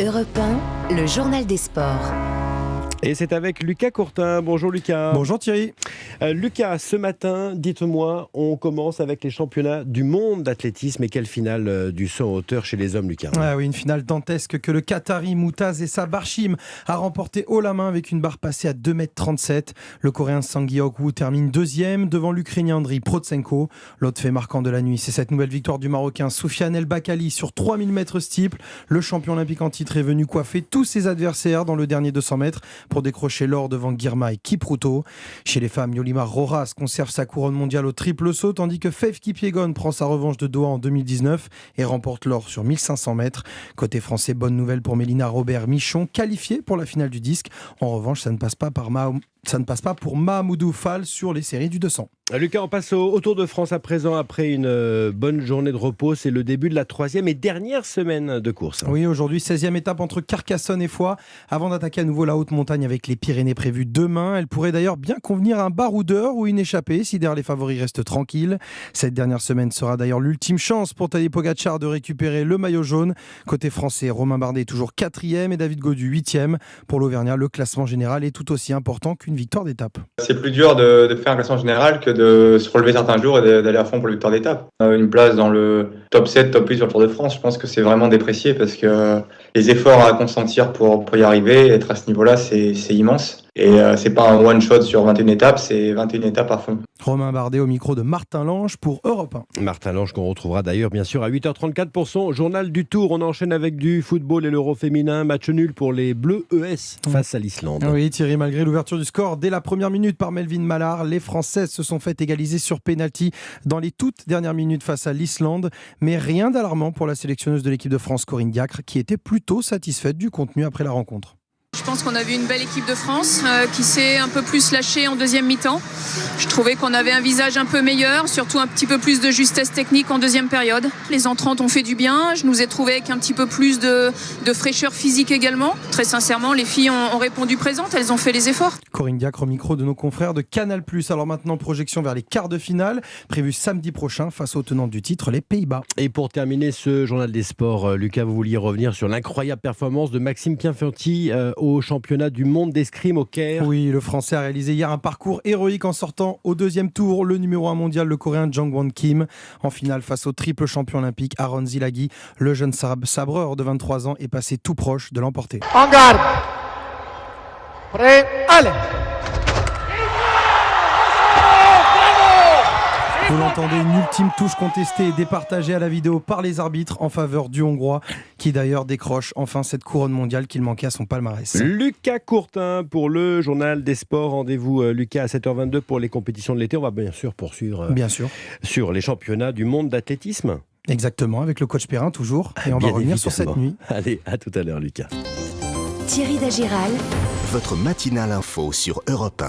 Europe 1, le journal des sports. Et c'est avec Lucas Courtin. Bonjour Lucas. Bonjour Thierry. Lucas, ce matin, dites-moi, on commence avec les championnats du monde d'athlétisme. Et quelle finale du saut en hauteur chez les hommes, Lucas? Ah oui, une finale dantesque que le Qatari Moutaz Essa Barshim a remporté haut la main avec une barre passée à 2,37 m. Le Coréen Sang Gi-ok-woo termine deuxième devant l'Ukrainien Andriy Prochenko. L'autre fait marquant de la nuit, c'est cette nouvelle victoire du Marocain Soufiane El Bakkali sur 3000 mètres steeple. Le champion olympique en titre est venu coiffer tous ses adversaires dans le dernier 200 mètres pour décrocher l'or devant Girma et Kipruto. Chez les femmes, Yolimar Rojas conserve sa couronne mondiale au triple saut, tandis que Faith Kipyegon prend sa revanche de Doha en 2019 et remporte l'or sur 1500 mètres. Côté français, bonne nouvelle pour Mélina Robert-Michon, qualifiée pour la finale du disque. En revanche, ça ne passe pas pour Mahamoudou Fall sur les séries du 200. Lucas, on passe au Tour de France à présent. Après une bonne journée de repos, c'est le début de la 3e et dernière semaine de course. Oui, aujourd'hui, 16e étape entre Carcassonne et Foix, avant d'attaquer à nouveau la haute montagne avec les Pyrénées prévues demain. Elle pourrait d'ailleurs bien convenir à un baroudeur ou une échappée si derrière les favoris restent tranquilles. Cette dernière semaine sera d'ailleurs l'ultime chance pour Tadej Pogacar de récupérer le maillot jaune. Côté français, Romain Bardet est toujours 4e et David Gaudu 8e. Pour l'Auvergnat, le classement général est tout aussi important qu'une victoire d'étape. C'est plus dur de faire un classement général que de se relever certains jours et d'aller à fond pour la victoire d'étape. Une place dans le top 7, top 8 sur le Tour de France, je pense que c'est vraiment déprécié parce que les efforts à consentir pour y arriver, être à ce niveau-là, c'est immense. Et c'est pas un one-shot sur 21 étapes, c'est 21 étapes à fond. Romain Bardet au micro de Martin Lange pour Europe 1. Martin Lange qu'on retrouvera d'ailleurs bien sûr à 8h34 pour son journal du Tour. On enchaîne avec du football et l'Euro féminin. Match nul pour les Bleus ES face à l'Islande. Oui Thierry, malgré l'ouverture du score dès la première minute par Melvin Mallard, les Françaises se sont fait égaliser sur pénalty dans les toutes dernières minutes face à l'Islande. Mais rien d'alarmant pour la sélectionneuse de l'équipe de France, Corinne Diacre, qui était plutôt satisfaite du contenu après la rencontre. Je pense qu'on a vu une belle équipe de France qui s'est un peu plus lâchée en deuxième mi-temps. Je trouvais qu'on avait un visage un peu meilleur, surtout un petit peu plus de justesse technique en deuxième période. Les entrantes ont fait du bien. Je nous ai trouvé avec un petit peu plus de fraîcheur physique également. Très sincèrement, les filles ont répondu présentes, elles ont fait les efforts. Corinne Diacre au micro de nos confrères de Canal+. Alors maintenant, projection vers les quarts de finale, prévue samedi prochain face aux tenants du titre, les Pays-Bas. Et pour terminer ce journal des sports, Lucas, vous vouliez revenir sur l'incroyable performance de Maxime Piinfanti au championnat du monde d'escrime au Caire. Oui, le Français a réalisé hier un parcours héroïque en sortant au deuxième tour le numéro 1 mondial, le Coréen Jangwon Kim. En finale, face au triple champion olympique Aaron Zilagi, le jeune sabreur de 23 ans est passé tout proche de l'emporter. En garde. Prêt, allez. Vous l'entendez, une ultime touche contestée et départagée à la vidéo par les arbitres en faveur du Hongrois, qui d'ailleurs décroche enfin cette couronne mondiale qu'il manquait à son palmarès. Lucas Courtin pour le journal des sports. Rendez-vous Lucas à 7h22 pour les compétitions de l'été. On va bien sûr poursuivre sur les championnats du monde d'athlétisme. Exactement, avec le coach Perrin toujours. Et on va revenir sur cette nuit. Allez, à tout à l'heure Lucas. Thierry Dagiral. Votre matinale info sur Europe 1.